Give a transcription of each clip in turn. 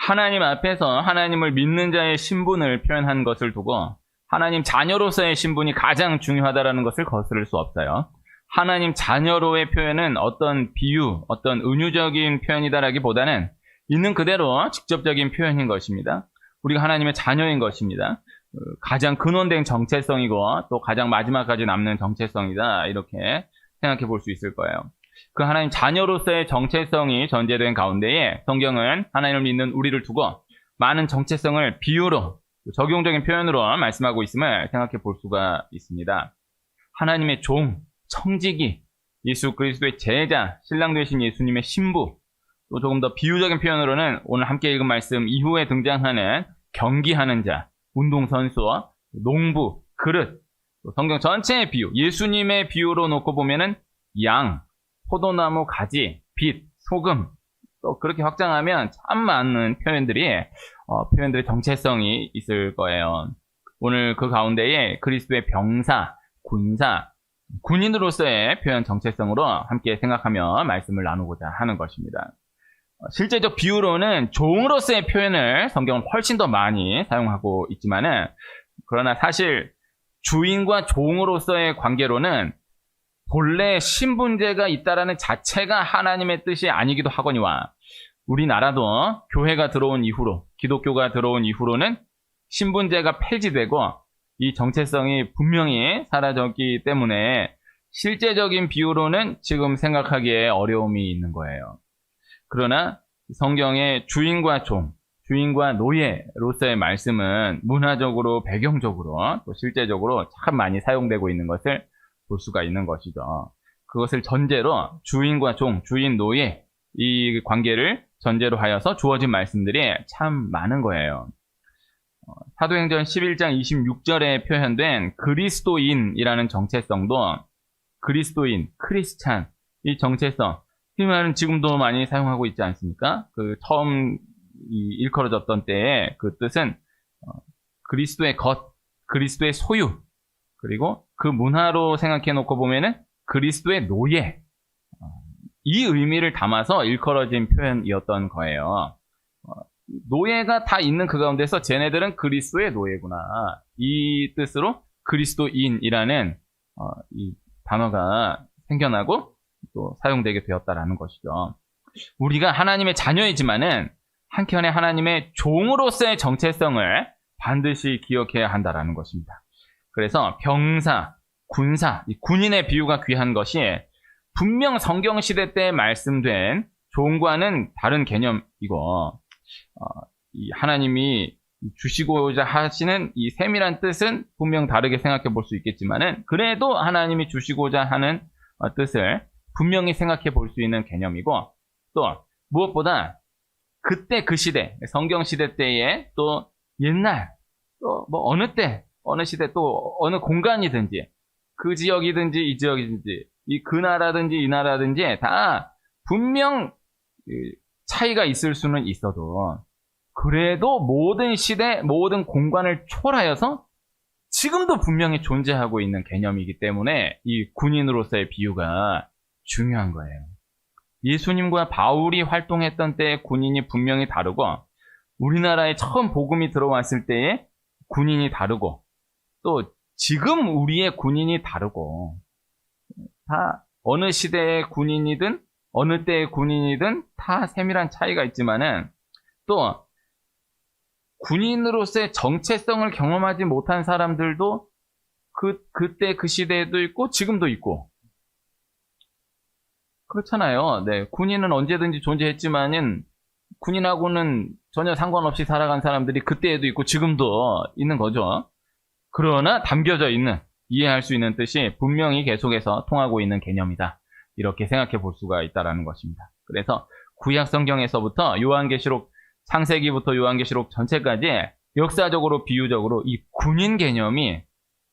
하나님 앞에서 하나님을 믿는 자의 신분을 표현한 것을 두고 하나님 자녀로서의 신분이 가장 중요하다는 것을 거스를 수 없어요. 하나님 자녀로의 표현은 어떤 비유, 어떤 은유적인 표현이다라기보다는 있는 그대로 직접적인 표현인 것입니다. 우리가 하나님의 자녀인 것입니다. 가장 근원된 정체성이고 또 가장 마지막까지 남는 정체성이다, 이렇게 생각해 볼 수 있을 거예요. 그 하나님 자녀로서의 정체성이 전제된 가운데에 성경은 하나님을 믿는 우리를 두고 많은 정체성을 비유로, 적용적인 표현으로 말씀하고 있음을 생각해 볼 수가 있습니다. 하나님의 종, 청지기, 예수 그리스도의 제자, 신랑 되신 예수님의 신부, 또 조금 더 비유적인 표현으로는 오늘 함께 읽은 말씀 이후에 등장하는 경기하는 자, 운동선수, 농부, 그릇, 성경 전체의 비유, 예수님의 비유로 놓고 보면은 양, 포도나무 가지, 빛, 소금, 또 그렇게 확장하면 참 많은 표현들의 정체성이 있을 거예요. 오늘 그 가운데에 그리스도의 병사, 군사, 군인으로서의 표현 정체성으로 함께 생각하며 말씀을 나누고자 하는 것입니다. 실제적 비유로는 종으로서의 표현을 성경은 훨씬 더 많이 사용하고 있지만은, 그러나 사실 주인과 종으로서의 관계로는 본래 신분제가 있다라는 자체가 하나님의 뜻이 아니기도 하거니와, 우리나라도 교회가 들어온 이후로, 기독교가 들어온 이후로는 신분제가 폐지되고 이 정체성이 분명히 사라졌기 때문에 실제적인 비유로는 지금 생각하기에 어려움이 있는 거예요. 그러나 성경의 주인과 종, 주인과 노예로서의 말씀은 문화적으로, 배경적으로, 또 실제적으로 참 많이 사용되고 있는 것을 볼 수가 있는 것이죠. 그것을 전제로 주인과 종, 주인, 노예, 이 관계를 전제로 하여서 주어진 말씀들이 참 많은 거예요. 사도행전 11장 26절에 표현된 그리스도인이라는 정체성도 그리스도인, 크리스찬, 이 정체성, 이 말은 지금도 많이 사용하고 있지 않습니까? 그 처음 일컬어졌던 때에 그 뜻은 그리스도의 것, 그리스도의 소유, 그리고 그 문화로 생각해 놓고 보면은 그리스도의 노예, 이 의미를 담아서 일컬어진 표현이었던 거예요. 노예가 다 있는 그 가운데서 쟤네들은 그리스도의 노예구나, 이 뜻으로 그리스도인이라는 이 단어가 생겨나고 또 사용되게 되었다라는 것이죠. 우리가 하나님의 자녀이지만은 한켠에 하나님의 종으로서의 정체성을 반드시 기억해야 한다라는 것입니다. 그래서 병사, 군사, 이 군인의 비유가 귀한 것이 분명 성경시대 때 말씀된 종과는 다른 개념이고, 이 하나님이 주시고자 하시는 이 세밀한 뜻은 분명 다르게 생각해 볼 수 있겠지만은, 그래도 하나님이 주시고자 하는 뜻을 분명히 생각해 볼 수 있는 개념이고, 또 무엇보다 그때 그 시대, 성경 시대 때에 또 옛날, 또 뭐 어느 때, 어느 시대, 또 어느 공간이든지, 그 지역이든지 이 지역이든지, 그 나라든지 이 나라든지 다 분명 차이가 있을 수는 있어도, 그래도 모든 시대, 모든 공간을 초월하여서 지금도 분명히 존재하고 있는 개념이기 때문에 이 군인으로서의 비유가 중요한 거예요. 예수님과 바울이 활동했던 때의 군인이 분명히 다르고, 우리나라에 처음 복음이 들어왔을 때의 군인이 다르고, 또 지금 우리의 군인이 다르고, 다 어느 시대의 군인이든 어느 때의 군인이든 다 세밀한 차이가 있지만은, 또 군인으로서의 정체성을 경험하지 못한 사람들도 그때 그 시대에도 있고 지금도 있고 그렇잖아요. 네, 군인은 언제든지 존재했지만은 군인하고는 전혀 상관없이 살아간 사람들이 그때에도 있고 지금도 있는 거죠. 그러나 담겨져 있는, 이해할 수 있는 뜻이 분명히 계속해서 통하고 있는 개념이다, 이렇게 생각해 볼 수가 있다는 것입니다. 그래서 구약 성경에서부터 요한계시록, 창세기부터 요한계시록 전체까지 역사적으로, 비유적으로 이 군인 개념이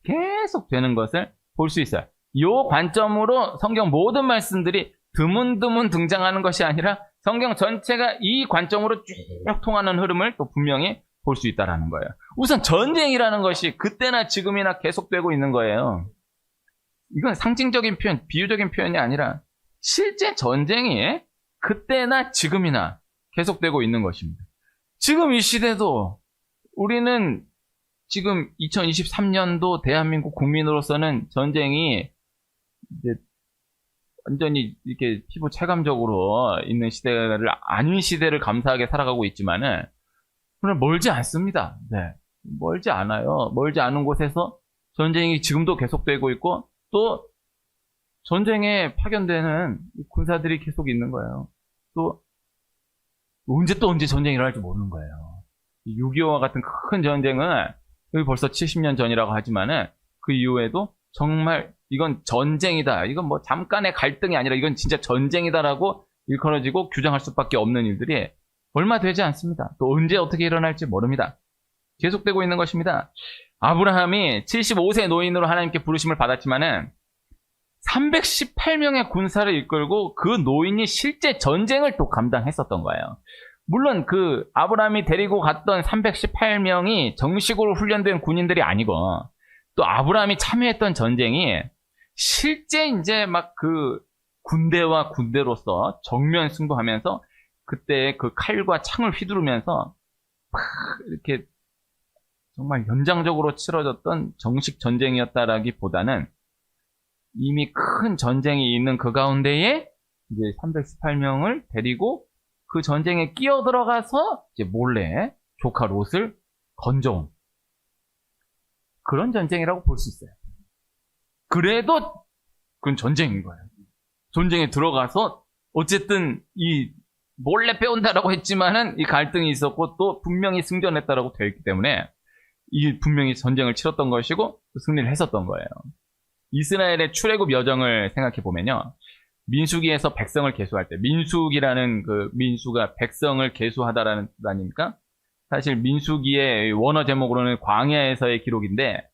계속 되는 것을 볼 수 있어요. 이 관점으로 성경 모든 말씀들이 드문드문 등장하는 것이 아니라 성경 전체가 이 관점으로 쭉 통하는 흐름을 또 분명히 볼 수 있다는 거예요. 우선 전쟁이라는 것이 그때나 지금이나 계속되고 있는 거예요. 이건 상징적인 표현, 비유적인 표현이 아니라 실제 전쟁이 그때나 지금이나 계속되고 있는 것입니다. 지금 이 시대도 우리는 지금 2023년도 대한민국 국민으로서는 전쟁이 이제 완전히 이렇게 피부 체감적으로 있는 시대를 아닌 시대를 감사하게 살아가고 있지만은 그럼 멀지 않습니다. 네. 멀지 않아요. 멀지 않은 곳에서 전쟁이 지금도 계속되고 있고 또 전쟁에 파견되는 군사들이 계속 있는 거예요. 또 언제 전쟁이 일어날지 모르는 거예요. 6.25와 같은 큰 전쟁은 여기 벌써 70년 전이라고 하지만은 그 이후에도 정말 이건 전쟁이다. 이건 뭐 잠깐의 갈등이 아니라 이건 진짜 전쟁이다라고 일컬어지고 규정할 수밖에 없는 일들이 얼마 되지 않습니다. 또 언제 어떻게 일어날지 모릅니다. 계속되고 있는 것입니다. 아브라함이 75세 노인으로 하나님께 부르심을 받았지만은 318명의 군사를 이끌고 그 노인이 실제 전쟁을 또 감당했었던 거예요. 물론 그 아브라함이 데리고 갔던 318명이 정식으로 훈련된 군인들이 아니고 또 아브라함이 참여했던 전쟁이 실제 이제 막 그 군대와 군대로서 정면 승부하면서 그때 그 칼과 창을 휘두르면서 막 이렇게 정말 연장적으로 치러졌던 정식 전쟁이었다라기보다는 이미 큰 전쟁이 있는 그 가운데에 이제 318명을 데리고 그 전쟁에 끼어 들어가서 이제 몰래 조카 롯을 건져온 그런 전쟁이라고 볼 수 있어요. 그래도 그건 전쟁인 거예요. 전쟁에 들어가서 어쨌든 이 몰래 빼온다라고 했지만은 이 갈등이 있었고 또 분명히 승전했다라고 되어 있기 때문에 이 분명히 전쟁을 치렀던 것이고 승리를 했었던 거예요. 이스라엘의 출애굽 여정을 생각해 보면요. 민수기에서 백성을 계수할 때 민수기라는 그 민수가 백성을 계수하다라는 뜻 아닙니까? 사실 민수기의 원어 제목으로는 광야에서의 기록인데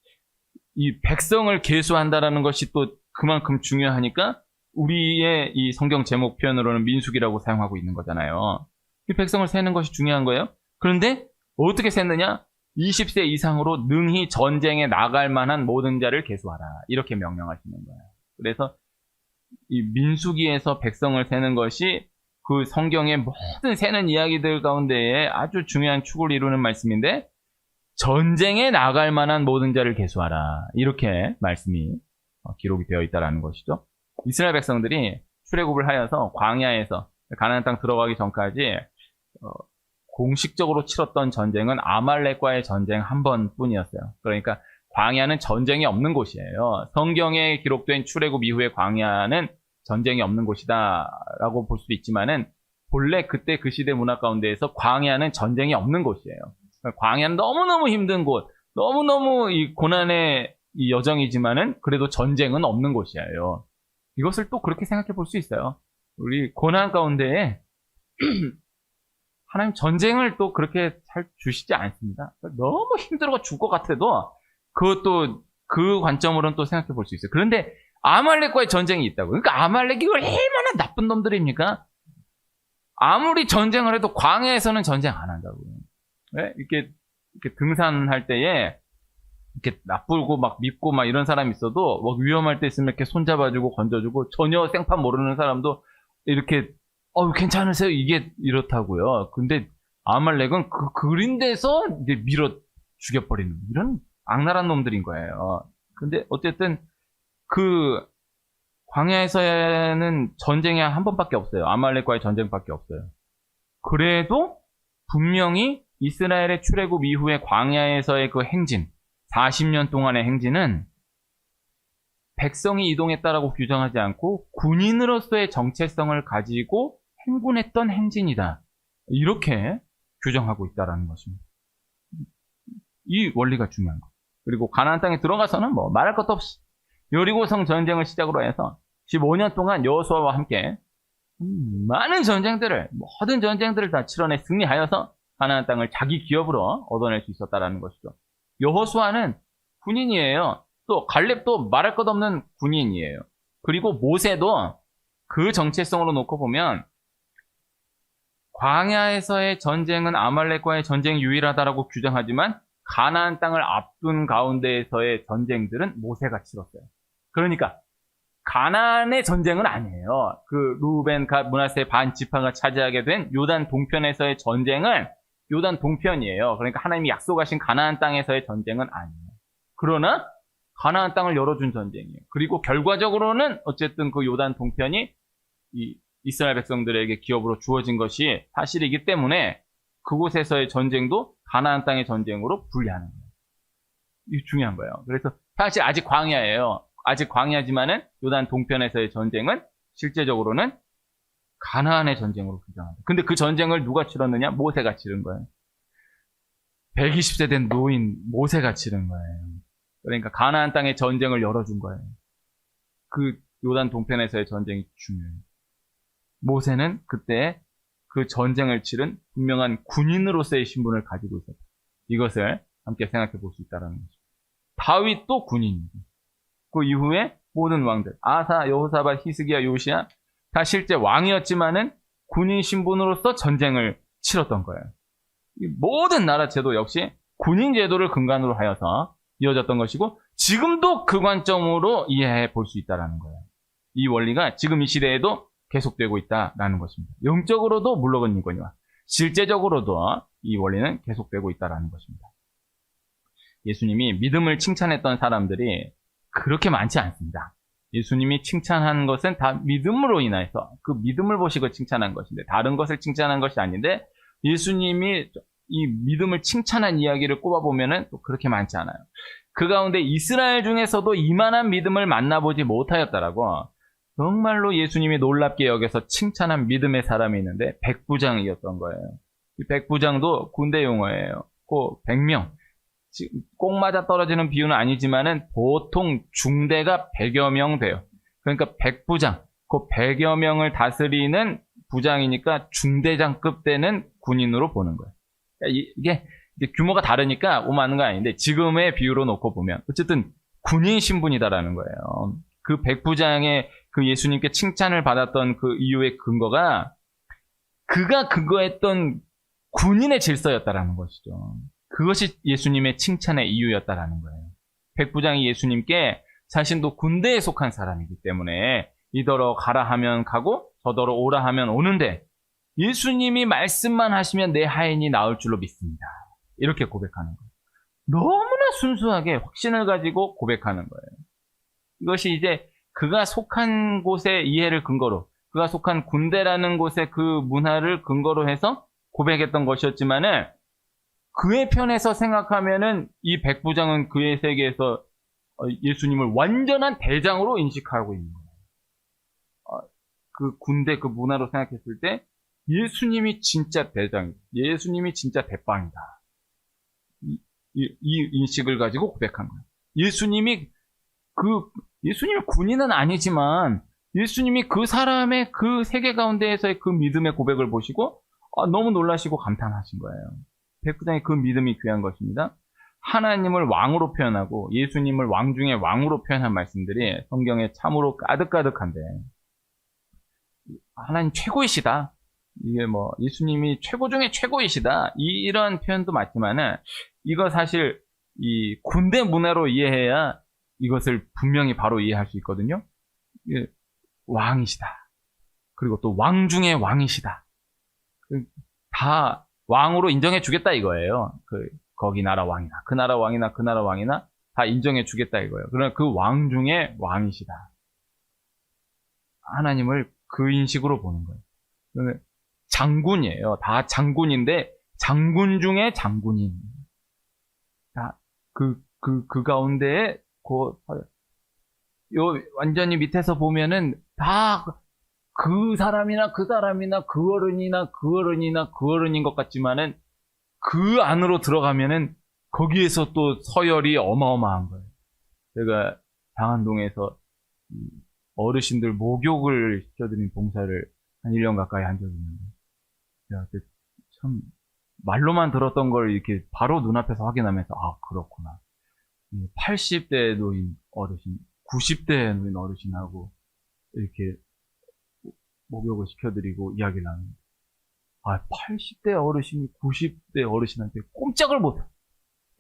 이 백성을 계수한다라는 것이 또 그만큼 중요하니까 우리의 이 성경 제목 표현으로는 민수기라고 사용하고 있는 거잖아요. 이 백성을 세는 것이 중요한 거예요. 그런데 어떻게 셌느냐? 20세 이상으로 능히 전쟁에 나갈 만한 모든 자를 계수하라. 이렇게 명령하시는 거예요. 그래서 이 민수기에서 백성을 세는 것이 그 성경의 모든 세는 이야기들 가운데에 아주 중요한 축을 이루는 말씀인데 전쟁에 나갈 만한 모든 자를 계수하라. 이렇게 말씀이 기록이 되어 있다는 것이죠. 이스라엘 백성들이 출애굽을 하여서 광야에서 가나안 땅 들어가기 전까지 공식적으로 치렀던 전쟁은 아말렉과의 전쟁 한 번뿐이었어요. 그러니까 광야는 전쟁이 없는 곳이에요. 성경에 기록된 출애굽 이후의 광야는 전쟁이 없는 곳이다라고 볼 수도 있지만은 본래 그때 그 시대 문화 가운데에서 광야는 전쟁이 없는 곳이에요. 광야는 너무너무 힘든 곳, 너무너무 이 고난의 이 여정이지만은 그래도 전쟁은 없는 곳이에요. 이것을 또 그렇게 생각해 볼 수 있어요. 우리 고난 가운데에 하나님 전쟁을 또 그렇게 잘 주시지 않습니다. 너무 힘들어 죽을 것 같아도 그것도 그 관점으로는 또 생각해 볼 수 있어요. 그런데 아말렉과의 전쟁이 있다고. 그러니까 아말렉이 얼마나 나쁜 놈들입니까? 아무리 전쟁을 해도 광야에서는 전쟁 안 한다고요. 네? 이렇게 등산할 때에 이렇게 나쁘고 막 밉고 막 이런 사람이 있어도 뭐 위험할 때 있으면 이렇게 손잡아주고 건져주고 전혀 생판 모르는 사람도 이렇게 괜찮으세요? 이게 이렇다고요. 근데 아말렉은 그 그린 데서 이제 밀어 죽여버리는 이런 악랄한 놈들인 거예요. 근데 어쨌든 그 광야에서는 전쟁이 한 번밖에 없어요. 아말렉과의 전쟁밖에 없어요. 그래도 분명히 이스라엘의 출애굽 이후에 광야에서의 그 행진 40년 동안의 행진은 백성이 이동했다라고 규정하지 않고 군인으로서의 정체성을 가지고 행군했던 행진이다. 이렇게 규정하고 있다라는 것입니다. 이 원리가 중요한 거. 그리고 가나안 땅에 들어가서는 뭐 말할 것도 없이 여리고성 전쟁을 시작으로 해서 15년 동안 여호수아와 함께 많은 전쟁들을 모든 전쟁들을 다 치러내 승리하여서 가나안 땅을 자기 기업으로 얻어낼 수 있었다라는 것이죠. 여호수아는 군인이에요. 또 갈렙도 말할 것 없는 군인이에요. 그리고 모세도 그 정체성으로 놓고 보면 광야에서의 전쟁은 아말렉과의 전쟁이 유일하다라고 규정하지만 가나안 땅을 앞둔 가운데에서의 전쟁들은 모세가 치렀어요. 그러니까 가나안의 전쟁은 아니에요. 그 루벤, 갓, 므낫세 반 지파가 차지하게 된 요단 동편에서의 전쟁은 요단 동편이에요. 그러니까 하나님이 약속하신 가나안 땅에서의 전쟁은 아니에요. 그러나 가나안 땅을 열어준 전쟁이에요. 그리고 결과적으로는 어쨌든 그 요단 동편이 이 이스라엘 백성들에게 기업으로 주어진 것이 사실이기 때문에 그곳에서의 전쟁도 가나안 땅의 전쟁으로 분리하는 거예요. 이게 중요한 거예요. 그래서 사실 아직 광야예요. 아직 광야지만은 요단 동편에서의 전쟁은 실제적으로는 가나안의 전쟁으로 규정합니다. 근데 그 전쟁을 누가 치렀느냐? 모세가 치른 거예요. 120세 된 노인 모세가 치른 거예요. 그러니까 가나안 땅의 전쟁을 열어준 거예요. 그 요단 동편에서의 전쟁이 중요해요. 모세는 그때 그 전쟁을 치른 분명한 군인으로서의 신분을 가지고 있었다. 이것을 함께 생각해 볼 수 있다는 거죠. 다윗도 군인이고, 그 이후에 모든 왕들, 아사, 여호사밧, 히스기야, 요시야 다 실제 왕이었지만은 군인 신분으로서 전쟁을 치렀던 거예요. 모든 나라 제도 역시 군인 제도를 근간으로 하여서 이어졌던 것이고, 지금도 그 관점으로 이해해 볼 수 있다는 거예요. 이 원리가 지금 이 시대에도 계속되고 있다는 것입니다. 영적으로도 물론이거니와 실제적으로도 이 원리는 계속되고 있다는 것입니다. 예수님이 믿음을 칭찬했던 사람들이 그렇게 많지 않습니다. 예수님이 칭찬한 것은 다 믿음으로 인해서 그 믿음을 보시고 칭찬한 것인데, 다른 것을 칭찬한 것이 아닌데, 예수님이 이 믿음을 칭찬한 이야기를 꼽아보면은 또 그렇게 많지 않아요. 그 가운데 이스라엘 중에서도 이만한 믿음을 만나보지 못하였다라고 정말로 예수님이 놀랍게 여겨서 칭찬한 믿음의 사람이 있는데 백부장이었던 거예요. 이 백부장도 군대 용어예요. 그 100명. 꼭 맞아 떨어지는 비유는 아니지만은 보통 중대가 100여 명 돼요. 그러니까 백부장, 그 100여 명을 다스리는 부장이니까 중대장급 되는 군인으로 보는 거예요. 이게 이제 규모가 다르니까 오만한 건 아닌데 지금의 비유로 놓고 보면 어쨌든 군인 신분이다라는 거예요. 그 백부장의 그 예수님께 칭찬을 받았던 그 이유의 근거가 그가 근거했던 군인의 질서였다라는 것이죠. 그것이 예수님의 칭찬의 이유였다라는 거예요. 백부장이 예수님께 자신도 군대에 속한 사람이기 때문에 이더러 가라 하면 가고 저더러 오라 하면 오는데 예수님이 말씀만 하시면 내 하인이 나을 줄로 믿습니다. 이렇게 고백하는 거예요. 너무나 순수하게 확신을 가지고 고백하는 거예요. 이것이 이제 그가 속한 곳의 이해를 근거로, 그가 속한 군대라는 곳의 그 문화를 근거로 해서 고백했던 것이었지만은 그의 편에서 생각하면은 이 백부장은 그의 세계에서 예수님을 완전한 대장으로 인식하고 있는 거예요. 그 군대 그 문화로 생각했을 때 예수님이 진짜 대장이다. 예수님이 진짜 대빵이다. 이 인식을 가지고 고백한 거예요. 예수님이 군인은 아니지만 예수님이 그 사람의 그 세계 가운데에서의 그 믿음의 고백을 보시고 너무 놀라시고 감탄하신 거예요. 백부장의 그 믿음이 귀한 것입니다. 하나님을 왕으로 표현하고 예수님을 왕 중에 왕으로 표현한 말씀들이 성경에 참으로 가득가득한데 하나님 최고이시다. 이게 뭐 예수님이 최고 중에 최고이시다. 이런 표현도 맞지만은 이거 사실 이 군대 문화로 이해해야 이것을 분명히 바로 이해할 수 있거든요. 왕이시다. 그리고 또 왕 중에 왕이시다. 다 왕으로 인정해 주겠다 이거예요. 거기 나라 왕이나 그 나라 왕이나 그 나라 왕이나 다 인정해 주겠다 이거예요. 그러나 그 왕 중에 왕이시다. 하나님을 그 인식으로 보는 거예요. 장군이에요. 다 장군인데 장군 중에 장군인. 다 그 가운데에 완전히 밑에서 보면은 다 그 사람이나 그 사람이나 그 어른이나 그 어른이나 그 어른인 것 같지만은 그 안으로 들어가면은 거기에서 또 서열이 어마어마한 거예요. 제가 장안동에서 어르신들 목욕을 시켜드린 봉사를 한 1년 가까이 한 적이 있는데 제가 그때 참 말로만 들었던 걸 이렇게 바로 눈앞에서 확인하면서 그렇구나. 80대 노인 어르신, 90대 노인 어르신하고 이렇게 목욕을 시켜드리고 이야기를 나누는데 80대 어르신이 90대 어르신한테 꼼짝을 못해.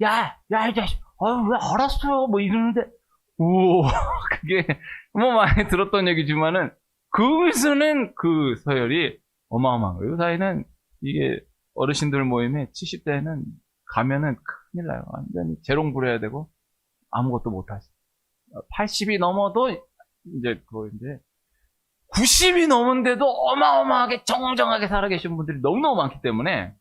야, 이 자식, 왜 알았어? 뭐 이러는데, 그게 뭐 많이 들었던 얘기지만은, 거기서는 그 서열이 어마어마한 거예요. 그 사이는 이게 어르신들 모임에 70대는 가면은 큰일 나요. 완전히 재롱부려야 되고 아무것도 못하시. 80이 넘어도 이제 90이 넘은데도 어마어마하게 정정하게 살아계신 분들이 너무너무 많기 때문에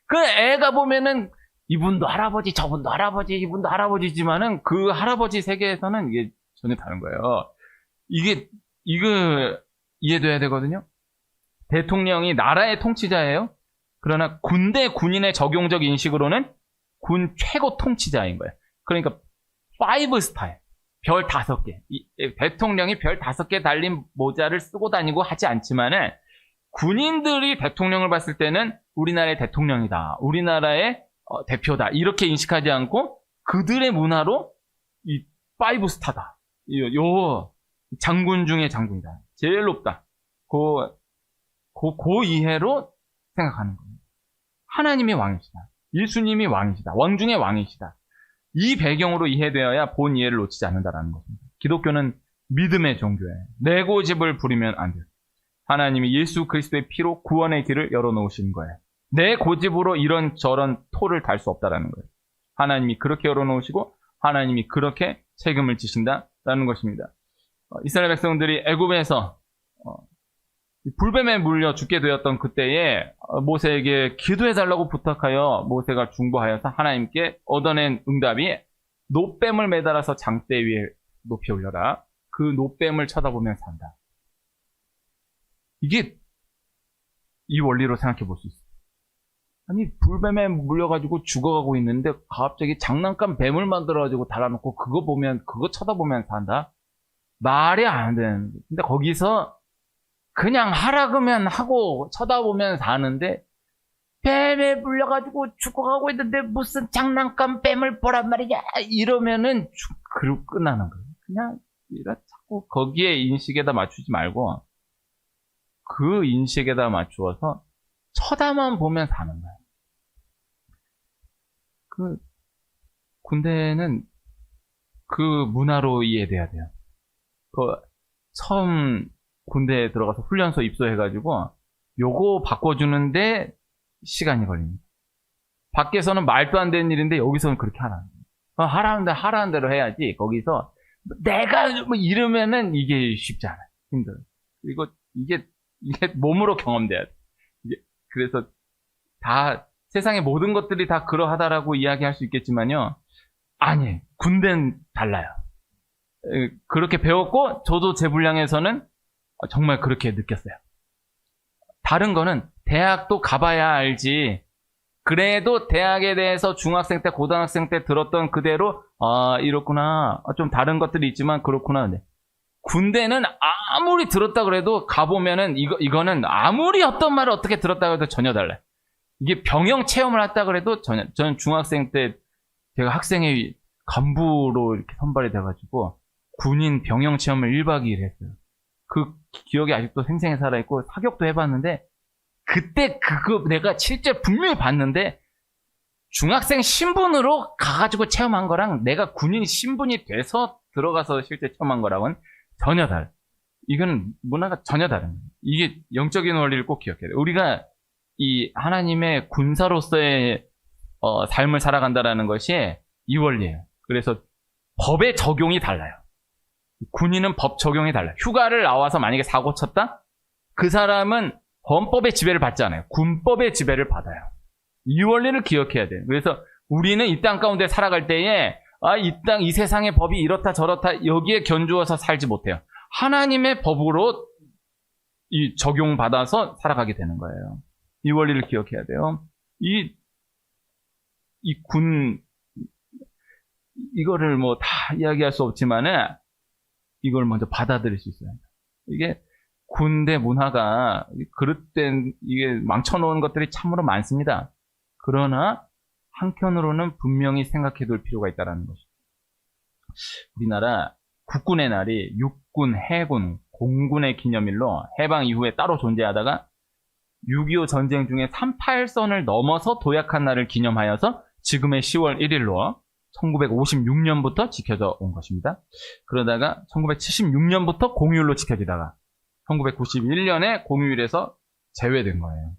그 애가 보면은 이분도 할아버지, 저분도 할아버지, 이분도 할아버지지만은 그 할아버지 세계에서는 이게 전혀 다른 거예요. 이거 이해돼야 되거든요. 대통령이 나라의 통치자예요. 그러나 군인의 적용적 인식으로는 군 최고 통치자인 거예요. 그러니까 5스타예요. 별 5개. 대통령이 별 5개 달린 모자를 쓰고 다니고 하지 않지만은 군인들이 대통령을 봤을 때는 우리나라의 대통령이다. 우리나라의 대표다. 이렇게 인식하지 않고 그들의 문화로 이 5스타다. 요 장군 중에 장군이다. 제일 높다. 그 이해로 생각하는 겁니다. 하나님이 왕이시다. 예수님이 왕이시다. 왕 중에 왕이시다. 이 배경으로 이해되어야 본 이해를 놓치지 않는다라는 것입니다. 기독교는 믿음의 종교예요. 내 고집을 부리면 안 돼요. 하나님이 예수 그리스도의 피로 구원의 길을 열어놓으신 거예요. 내 고집으로 이런저런 토를 달 수 없다라는 거예요. 하나님이 그렇게 열어놓으시고 하나님이 그렇게 책임을 지신다라는 것입니다. 이스라엘 백성들이 애굽에서 불뱀에 물려 죽게 되었던 그때에 모세에게 기도해달라고 부탁하여 모세가 중보하여서 하나님께 얻어낸 응답이 놋뱀을 매달아서 장대 위에 높이 올려라. 그 놋뱀을 쳐다보면 산다. 이게 이 원리로 생각해 볼 수 있어요. 아니 불뱀에 물려가지고 죽어가고 있는데 갑자기 장난감 뱀을 만들어가지고 달아놓고 그거 쳐다보면 산다? 말이 안 되는. 근데 거기서 그냥 하라 그러면 하고 쳐다보면 사는데 뱀에 물려가지고 죽어가고 있는데 무슨 장난감 뱀을 보란 말이냐 이러면은 그리고 끝나는 거예요. 그냥 자꾸 거기에 인식에다 맞추지 말고 그 인식에다 맞추어서 쳐다만 보면 사는 거예요. 그 군대는 그 문화로 이해돼야 돼요. 처음 군대에 들어가서 훈련소 입소해가지고 요거 바꿔주는데 시간이 걸립니다. 밖에서는 말도 안 되는 일인데 여기서는 그렇게 하라는 대로 해야지. 거기서 내가 뭐 이러면은 이게 쉽지 않아요. 힘들어요. 그리고 이게 몸으로 경험돼야 돼. 그래서 다 세상의 모든 것들이 다 그러하다라고 이야기할 수 있겠지만요. 아니, 군대는 달라요. 그렇게 배웠고 저도 제 분량에서는 정말 그렇게 느꼈어요. 다른 거는 대학도 가봐야 알지. 그래도 대학에 대해서 중학생 때, 고등학생 때 들었던 그대로 이렇구나. 좀 다른 것들이 있지만 그렇구나. 네. 군대는 아무리 들었다 그래도 가보면은 이거는 아무리 어떤 말을 어떻게 들었다 그래도 전혀 달라요. 이게 병영 체험을 했다 그래도 저는 중학생 때 제가 학생회 간부로 이렇게 선발이 돼가지고 군인 병영 체험을 1박 2일 했어요. 그 기억이 아직도 생생히 살아있고 사격도 해봤는데 그때 그거 내가 실제 분명히 봤는데 중학생 신분으로 가가지고 체험한 거랑 내가 군인 신분이 돼서 들어가서 실제 체험한 거랑은 전혀 달라요. 이건 문화가 전혀 다른 거예요. 이게 영적인 원리를 꼭 기억해야 돼요. 우리가 이 하나님의 군사로서의 삶을 살아간다라는 것이 이 원리예요. 그래서 법의 적용이 달라요. 군인은 법 적용이 달라요. 휴가를 나와서 만약에 사고 쳤다? 그 사람은 헌법의 지배를 받지 않아요. 군법의 지배를 받아요. 이 원리를 기억해야 돼요. 그래서 우리는 이 땅 가운데 살아갈 때에 이 세상의 법이 이렇다 저렇다 여기에 견주어서 살지 못해요. 하나님의 법으로 이 적용받아서 살아가게 되는 거예요. 이 원리를 기억해야 돼요. 이거를 뭐 다 이야기할 수 없지만은 이걸 먼저 받아들일 수 있어요. 이게 군대 문화가 그릇된 이게 망쳐놓은 것들이 참으로 많습니다. 그러나 한편으로는 분명히 생각해둘 필요가 있다는 것이죠. 우리나라 국군의 날이 육군, 해군, 공군의 기념일로 해방 이후에 따로 존재하다가 6.25 전쟁 중에 38선을 넘어서 도약한 날을 기념하여서 지금의 10월 1일로 1956년부터 지켜져 온 것입니다. 그러다가 1976년부터 공휴일로 지켜지다가 1991년에 공휴일에서 제외된 거예요.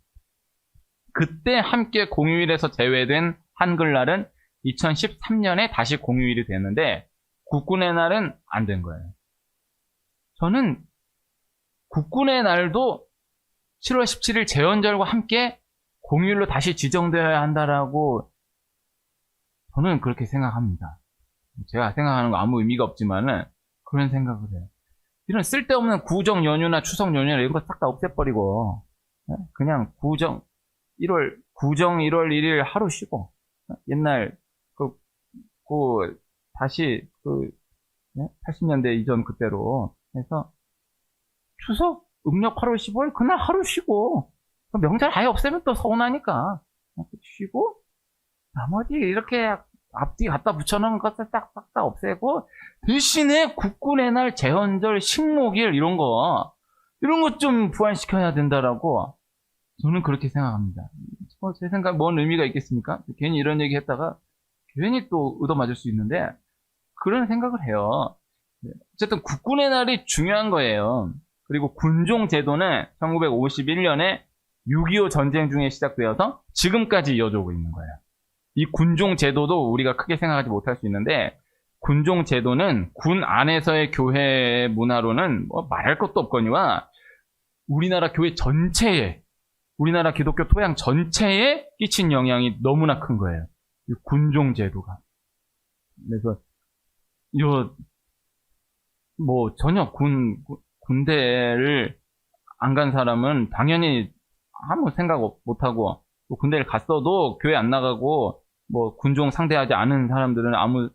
그때 함께 공휴일에서 제외된 한글날은 2013년에 다시 공휴일이 됐는데 국군의 날은 안 된 거예요. 저는 국군의 날도 7월 17일 제헌절과 함께 공휴일로 다시 지정되어야 한다라고 저는 그렇게 생각합니다. 제가 생각하는 거 아무 의미가 없지만은 그런 생각을 해요. 이런 쓸데없는 구정 연휴나 추석 연휴나 이런 거 싹 다 없애버리고 그냥 구정 1월 1일 하루 쉬고 옛날 다시 80년대 이전 그때로 해서 추석 음력 8월 15일 그날 하루 쉬고 명절 아예 없애면 또 서운하니까 쉬고 나머지 이렇게 앞뒤 갖다 붙여놓은 것을 싹 다 없애고 대신에 국군의 날, 제헌절, 식목일 이런 거 좀 부활시켜야 된다라고 저는 그렇게 생각합니다. 제 생각 뭔 의미가 있겠습니까? 괜히 이런 얘기 했다가 괜히 또 얻어맞을 수 있는데 그런 생각을 해요. 어쨌든 국군의 날이 중요한 거예요. 그리고 군종 제도는 1951년에 6.25 전쟁 중에 시작되어서 지금까지 이어져 오고 있는 거예요. 이 군종 제도도 우리가 크게 생각하지 못할 수 있는데 군종 제도는 군 안에서의 교회 문화로는 뭐 말할 것도 없거니와 우리나라 교회 전체에 우리나라 기독교 토양 전체에 끼친 영향이 너무나 큰 거예요. 이 군종 제도가. 그래서 전혀 군대를 안 간 사람은 당연히 아무 생각 못하고 또 군대를 갔어도 교회 안 나가고 뭐 군종 상대하지 않은 사람들은 아무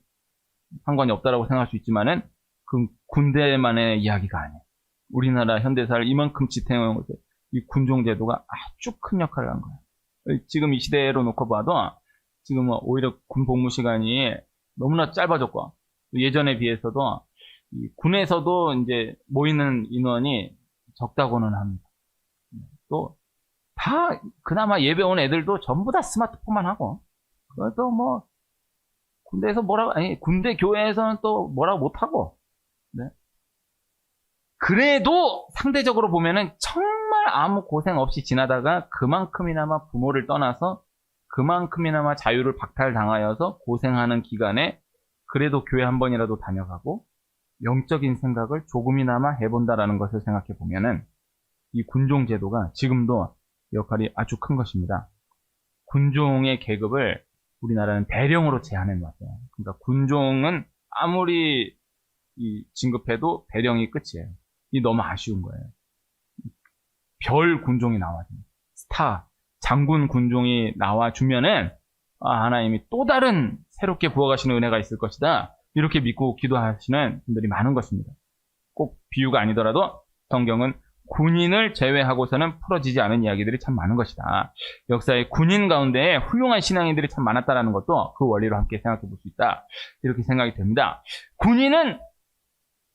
상관이 없다라고 생각할 수 있지만은 그 군대만의 이야기가 아니에요. 우리나라 현대사를 이만큼 지탱한 것에 이 군종 제도가 아주 큰 역할을 한 거예요. 지금 이 시대로 놓고 봐도 지금 오히려 군 복무 시간이 너무나 짧아졌고 예전에 비해서도 이 군에서도 이제 모이는 인원이 적다고는 합니다. 또 다 그나마 예배 온 애들도 전부 다 스마트폰만 하고 그래도 뭐 군대에서 군대 교회에서는 또 뭐라고 못하고 그래도 상대적으로 보면은 정말 아무 고생 없이 지나다가 그만큼이나마 부모를 떠나서 그만큼이나마 자유를 박탈당하여서 고생하는 기간에 그래도 교회 한 번이라도 다녀가고 영적인 생각을 조금이나마 해본다라는 것을 생각해 보면은 이 군종 제도가 지금도 역할이 아주 큰 것입니다. 군종의 계급을 우리나라는 배령으로 제한해 놨어요. 그러니까 군종은 아무리 진급해도 배령이 끝이에요. 이 너무 아쉬운 거예요. 별 군종이 나와요. 스타, 장군 군종이 나와주면은 하나님이 또 다른 새롭게 부어가시는 은혜가 있을 것이다. 이렇게 믿고 기도하시는 분들이 많은 것입니다. 꼭 비유가 아니더라도 성경은 군인을 제외하고서는 풀어지지 않은 이야기들이 참 많은 것이다. 역사의 군인 가운데 훌륭한 신앙인들이 참 많았다라는 것도 그 원리로 함께 생각해 볼 수 있다. 이렇게 생각이 됩니다. 군인은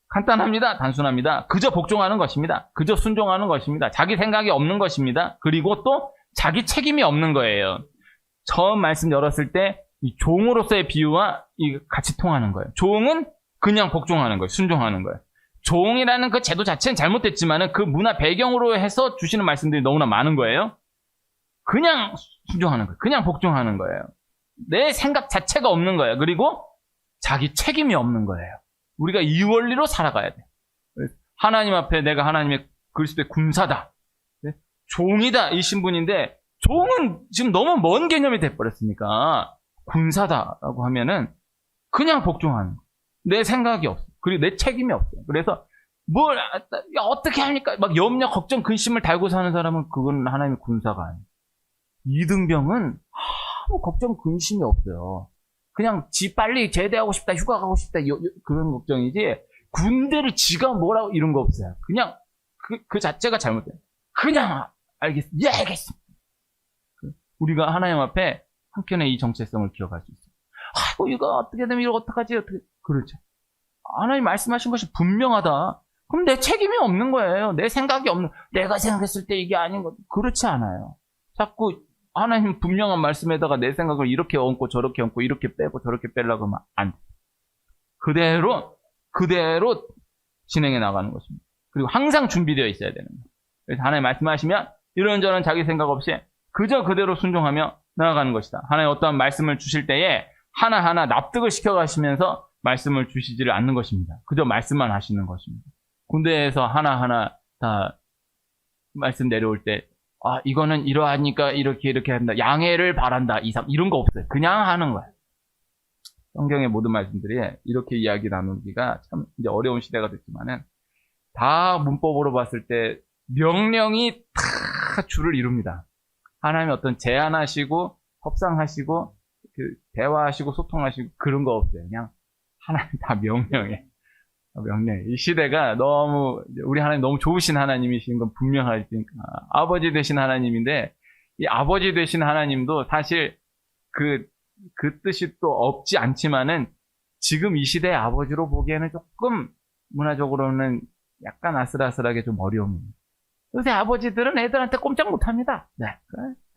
간단합니다. 단순합니다. 그저 복종하는 것입니다. 그저 순종하는 것입니다. 자기 생각이 없는 것입니다. 그리고 또 자기 책임이 없는 거예요. 처음 말씀 열었을 때 이 종으로서의 비유와 같이 통하는 거예요. 종은 그냥 복종하는 거예요. 순종하는 거예요. 종이라는 그 제도 자체는 잘못됐지만은 그 문화 배경으로 해서 주시는 말씀들이 너무나 많은 거예요. 그냥 순종하는 거예요. 그냥 복종하는 거예요. 내 생각 자체가 없는 거예요. 그리고 자기 책임이 없는 거예요. 우리가 이 원리로 살아가야 돼. 하나님 앞에 내가 하나님의 그리스도의 군사다. 종이다. 이 신분인데 종은 지금 너무 먼 개념이 돼버렸으니까 군사다라고 하면은 그냥 복종하는 거예요. 내 생각이 없어. 그리고 내 책임이 없어요. 그래서 어떻게 합니까? 막 염려, 걱정, 근심을 달고 사는 사람은 그건 하나님의 군사가 아니에요. 이등병은 아무 걱정, 근심이 없어요. 그냥 지 빨리 제대하고 싶다, 휴가 가고 싶다, 그런 걱정이지, 군대를 지가 뭐라고 이런 거 없어요. 그냥 그 자체가 잘못돼요. 그냥 알겠습니다. 예, 알겠습니다. 우리가 하나님 앞에 한켠에 이 정체성을 기억할 수 있어요. 이거 어떻게 되면 이거 어떡하지? 그렇죠. 하나님 말씀하신 것이 분명하다. 그럼 내 책임이 없는 거예요. 내 생각이 없는, 내가 생각했을 때 이게 아닌 것. 그렇지 않아요. 자꾸 하나님 분명한 말씀에다가 내 생각을 이렇게 얹고 저렇게 얹고 이렇게 빼고 저렇게 빼려고 하면 안 돼. 그대로 진행해 나가는 것입니다. 그리고 항상 준비되어 있어야 되는 거예요. 그래서 하나님 말씀하시면 이런저런 자기 생각 없이 그저 그대로 순종하며 나아가는 것이다. 하나님 어떠한 말씀을 주실 때에 하나하나 납득을 시켜가시면서 말씀을 주시지를 않는 것입니다. 그저 말씀만 하시는 것입니다. 군대에서 하나하나 다 말씀 내려올 때 이거는 이러하니까 이렇게 한다. 양해를 바란다. 이런 거 없어요. 그냥 하는 거예요. 성경의 모든 말씀들이 이렇게 이야기 나누기가 참 이제 어려운 시대가 됐지만은 다 문법으로 봤을 때 명령이 다 줄을 이룹니다. 하나님이 어떤 제안하시고 협상하시고 대화하시고 소통하시고 그런 거 없어요. 그냥 하나님 다 명령해. 이 시대가 우리 하나님 너무 좋으신 하나님이신 건 분명하니까 아버지 되신 하나님인데 이 아버지 되신 하나님도 사실 그 뜻이 또 없지 않지만은 지금 이 시대의 아버지로 보기에는 조금 문화적으로는 약간 아슬아슬하게 좀 어려움입니다. 요새 아버지들은 애들한테 꼼짝 못합니다. 네.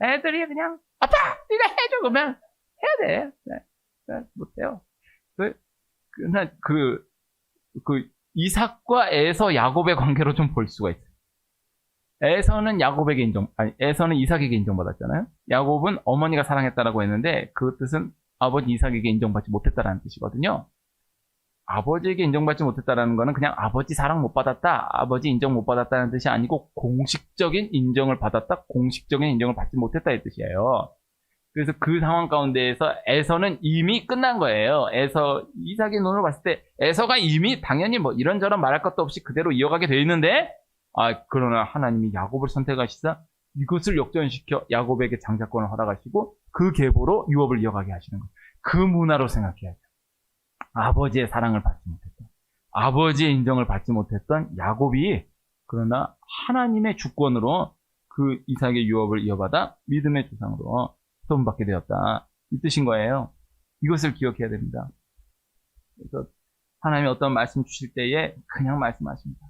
애들이 그냥 아빠 네가 해줘 그러면 해야 돼. 네. 못해요. 그러나 이삭과 에서 야곱의 관계로 좀 볼 수가 있어요. 에서는 에서는 이삭에게 인정받았잖아요. 야곱은 어머니가 사랑했다라고 했는데 그 뜻은 아버지 이삭에게 인정받지 못했다라는 뜻이거든요. 아버지에게 인정받지 못했다라는 거는 그냥 아버지 사랑 못 받았다, 아버지 인정 못 받았다는 뜻이 아니고 공식적인 인정을 받았다, 공식적인 인정을 받지 못했다 이 뜻이에요. 그래서 그 상황 가운데에서 에서는 이미 끝난 거예요. 이삭의 눈으로 봤을 때 에서가 이미 당연히 뭐 이런저런 말할 것도 없이 그대로 이어가게 돼 있는데 그러나 하나님이 야곱을 선택하시자 이것을 역전시켜 야곱에게 장자권을 허락하시고 그 계보로 유업을 이어가게 하시는 거예요. 그 문화로 생각해야죠. 아버지의 사랑을 받지 못했던, 아버지의 인정을 받지 못했던 야곱이 그러나 하나님의 주권으로 그 이삭의 유업을 이어받아 믿음의 조상으로 소문받게 되었다. 이 뜻인 거예요. 이것을 기억해야 됩니다. 그래서 하나님이 어떤 말씀 주실 때에 그냥 말씀하십니다.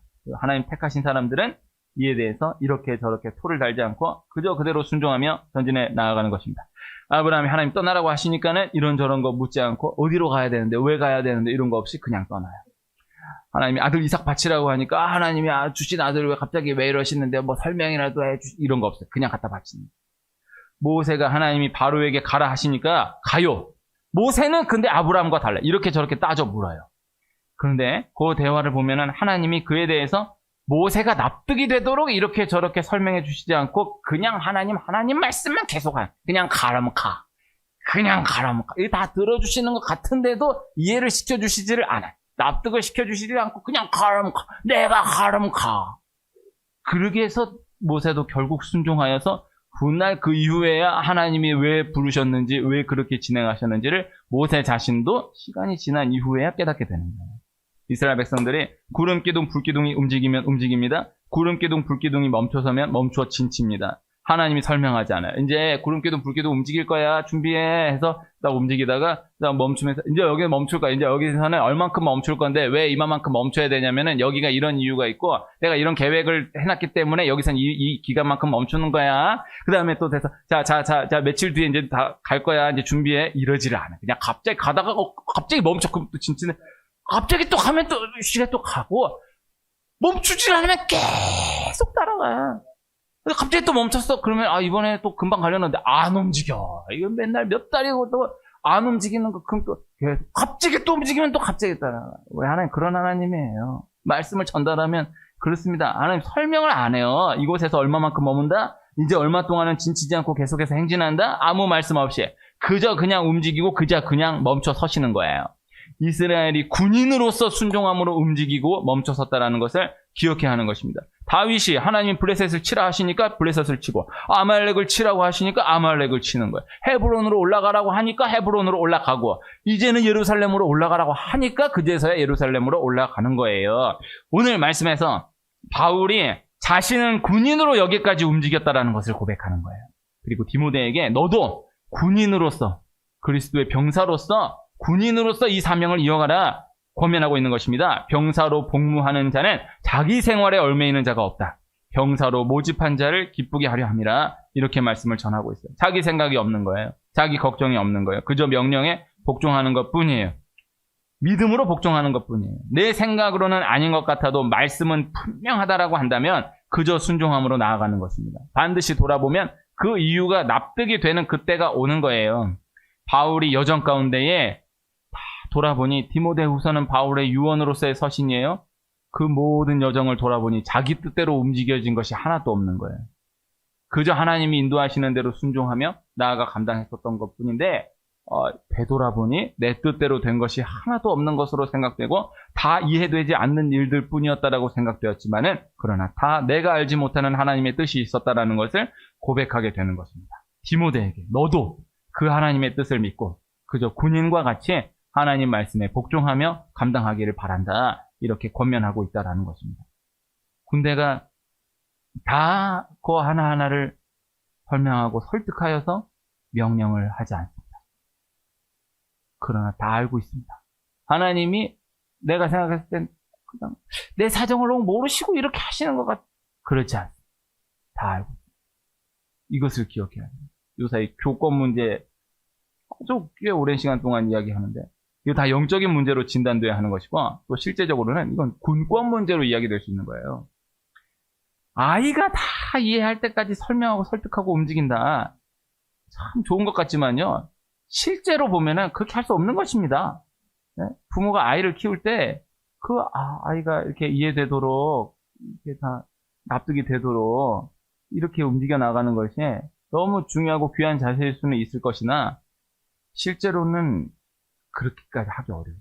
하나님 택하신 사람들은 이에 대해서 이렇게 저렇게 토를 달지 않고 그저 그대로 순종하며 전진해 나아가는 것입니다. 아브라함이 하나님 떠나라고 하시니까는 이런저런 거 묻지 않고 어디로 가야 되는데 왜 가야 되는데 이런 거 없이 그냥 떠나요. 하나님이 아들 이삭 바치라고 하니까 하나님이 주신 아들을 갑자기 왜 이러시는데 뭐 설명이라도 이런 거 없어요. 그냥 갖다 바치는 거예요. 모세가 하나님이 바로에게 가라 하시니까 가요. 모세는 근데 아브라함과 달라. 이렇게 저렇게 따져 물어요. 그런데 그 대화를 보면은 하나님이 그에 대해서 모세가 납득이 되도록 이렇게 저렇게 설명해 주시지 않고 그냥 하나님 말씀만 계속하요. 그냥 가라면 가. 그냥 가라면 가. 이게 다 들어주시는 것 같은데도 이해를 시켜주시지를 않아요. 납득을 시켜주시지 않고 그냥 가라면 가. 내가 가라면 가. 그러기 위해서 모세도 결국 순종하여서 훗날 그 이후에야 하나님이 왜 부르셨는지 왜 그렇게 진행하셨는지를 모세 자신도 시간이 지난 이후에야 깨닫게 되는 거예요. 이스라엘 백성들이 구름기둥 불기둥이 움직이면 움직입니다. 구름기둥 불기둥이 멈춰서면 멈춰 진칩니다. 하나님이 설명하지 않아요. 이제 구름기둥 불기둥 움직일 거야 준비해 해서 딱 움직이다가 딱 멈추면서 이제 여기는 멈출 거야. 이제 여기서는 얼만큼 멈출 건데 왜 이만큼 멈춰야 되냐면은 여기가 이런 이유가 있고 내가 이런 계획을 해놨기 때문에 여기선 이 기간만큼 멈추는 거야. 그 다음에 또 돼서 자 며칠 뒤에 이제 다 갈 거야. 이제 준비해 이러지를 않아. 그냥 갑자기 가다가 갑자기 멈춰. 그럼 또 진짜는 갑자기 또 가면 또 시간 또 가고 멈추질 않으면 계속 따라가. 갑자기 또 멈췄어. 그러면 이번에 또 금방 가려는데 안 움직여. 이건 맨날 몇 달이고 또 안 움직이는 거 그럼 또 갑자기 또 움직이면 또 갑자기 따라가. 우리 하나님 그런 하나님이에요. 말씀을 전달하면 그렇습니다. 하나님 설명을 안 해요. 이곳에서 얼마만큼 머문다. 이제 얼마 동안은 진치지 않고 계속해서 행진한다. 아무 말씀 없이 그저 그냥 움직이고 그냥 멈춰 서시는 거예요. 이스라엘이 군인으로서 순종함으로 움직이고 멈춰섰다라는 것을 기억해야 하는 것입니다. 다윗이 하나님이 블레셋을 치라 하시니까 블레셋을 치고 아말렉을 치라고 하시니까 아말렉을 치는 거예요. 헤브론으로 올라가라고 하니까 헤브론으로 올라가고 이제는 예루살렘으로 올라가라고 하니까 그제서야 예루살렘으로 올라가는 거예요. 오늘 말씀에서 바울이 자신은 군인으로 여기까지 움직였다라는 것을 고백하는 거예요. 그리고 디모데에게 너도 군인으로서 그리스도의 병사로서 군인으로서 이 사명을 이어가라 권면하고 있는 것입니다. 병사로 복무하는 자는 자기 생활에 얽매이는 자가 없다. 병사로 모집한 자를 기쁘게 하려 함이라. 이렇게 말씀을 전하고 있어요. 자기 생각이 없는 거예요. 자기 걱정이 없는 거예요. 그저 명령에 복종하는 것뿐이에요. 믿음으로 복종하는 것뿐이에요. 내 생각으로는 아닌 것 같아도 말씀은 분명하다라고 한다면 그저 순종함으로 나아가는 것입니다. 반드시 돌아보면 그 이유가 납득이 되는 그때가 오는 거예요. 바울이 여정 가운데에 다 돌아보니 디모데후서는 바울의 유언으로서의 서신이에요. 그 모든 여정을 돌아보니 자기 뜻대로 움직여진 것이 하나도 없는 거예요. 그저 하나님이 인도하시는 대로 순종하며 나아가 감당했었던 것뿐인데 되돌아보니 내 뜻대로 된 것이 하나도 없는 것으로 생각되고 다 이해되지 않는 일들 뿐이었다라고 생각되었지만은 그러나 다 내가 알지 못하는 하나님의 뜻이 있었다라는 것을 고백하게 되는 것입니다. 디모데에게 너도 그 하나님의 뜻을 믿고 그저 군인과 같이 하나님 말씀에 복종하며 감당하기를 바란다. 이렇게 권면하고 있다라는 것입니다. 군대가 다 그 하나하나를 설명하고 설득하여서 명령을 하지 않습니다. 그러나 다 알고 있습니다. 하나님이 내가 생각했을 땐 그냥 내 사정을 너무 모르시고 이렇게 하시는 것 같아. 그렇지 않습니다. 다 알고 있습니다. 이것을 기억해야 합니다. 요사이 교권 문제 아주 꽤 오랜 시간 동안 이야기하는데 이거 다 영적인 문제로 진단돼야 하는 것이고 또 실제적으로는 이건 군권 문제로 이야기될 수 있는 거예요. 아이가 다 이해할 때까지 설명하고 설득하고 움직인다. 참 좋은 것 같지만요. 실제로 보면은 그렇게 할 수 없는 것입니다. 네? 부모가 아이를 키울 때 아이가 이렇게 이해되도록 이렇게 다 납득이 되도록 이렇게 움직여 나가는 것이 너무 중요하고 귀한 자세일 수는 있을 것이나 실제로는 그렇게까지 하기 어려워요.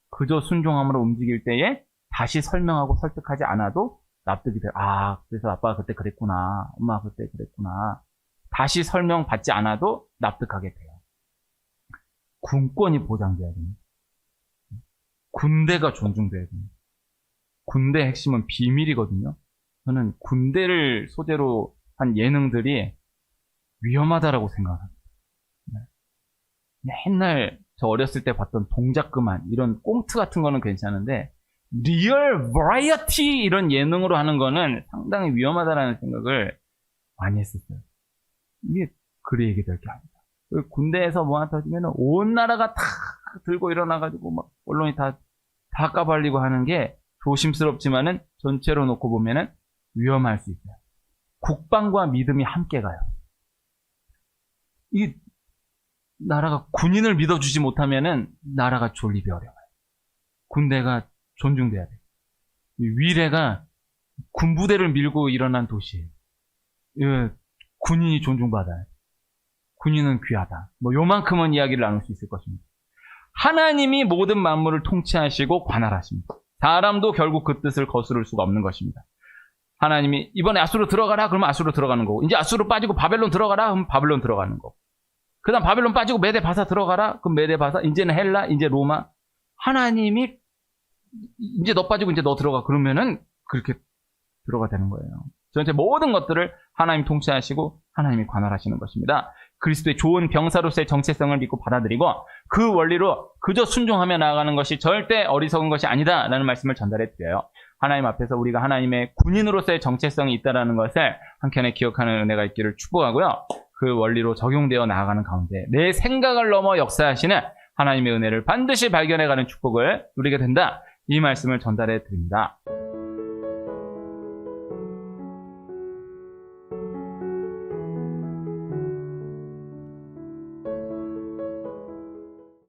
그저 순종함으로 움직일 때에 다시 설명하고 설득하지 않아도 납득이 돼요. 그래서 아빠가 그때 그랬구나. 엄마가 그때 그랬구나. 다시 설명받지 않아도 납득하게 돼요. 군권이 보장돼야 됩니다. 군대가 존중돼야 됩니다. 군대의 핵심은 비밀이거든요. 저는 군대를 소재로 한 예능들이 위험하다라고 생각합니다. 맨날 저 어렸을 때 봤던 동작 그만 이런 꽁트 같은 거는 괜찮은데 리얼 버라이어티 이런 예능으로 하는 거는 상당히 위험하다라는 생각을 많이 했었어요. 이게 그래 얘기될 게 아니다. 군대에서 뭐 하나 터지면 온 나라가 다 들고 일어나가지고 막 언론이 다 까발리고 하는 게 조심스럽지만은 전체로 놓고 보면은 위험할 수 있어요. 국방과 믿음이 함께 가요. 이 나라가 군인을 믿어주지 못하면은 나라가 존립이 어려워요. 군대가 존중돼야 돼요. 위례가 군부대를 밀고 일어난 도시예요. 군인이 존중받아요. 군인은 귀하다. 뭐 요만큼은 이야기를 나눌 수 있을 것입니다. 하나님이 모든 만물을 통치하시고 관할하십니다. 사람도 결국 그 뜻을 거스를 수가 없는 것입니다. 하나님이 이번에 아수르 들어가라 그러면 아수르 들어가는 거고 이제 아수르 빠지고 바벨론 들어가라 그러면 바벨론 들어가는 거고 그 다음 바벨론 빠지고 메데 바사 들어가라 그럼 메데 바사 이제는 헬라 이제 로마 하나님이 이제 너 빠지고 이제 너 들어가 그러면은 그렇게 들어가 되는 거예요. 전체 모든 것들을 하나님 통치하시고 하나님이 관할하시는 것입니다. 그리스도의 좋은 병사로서의 정체성을 믿고 받아들이고 그 원리로 그저 순종하며 나아가는 것이 절대 어리석은 것이 아니다라는 말씀을 전달해 드려요. 하나님 앞에서 우리가 하나님의 군인으로서의 정체성이 있다는 것을 한켠에 기억하는 은혜가 있기를 축복하고요. 그 원리로 적용되어 나아가는 가운데 내 생각을 넘어 역사하시는 하나님의 은혜를 반드시 발견해가는 축복을 누리게 된다. 이 말씀을 전달해 드립니다.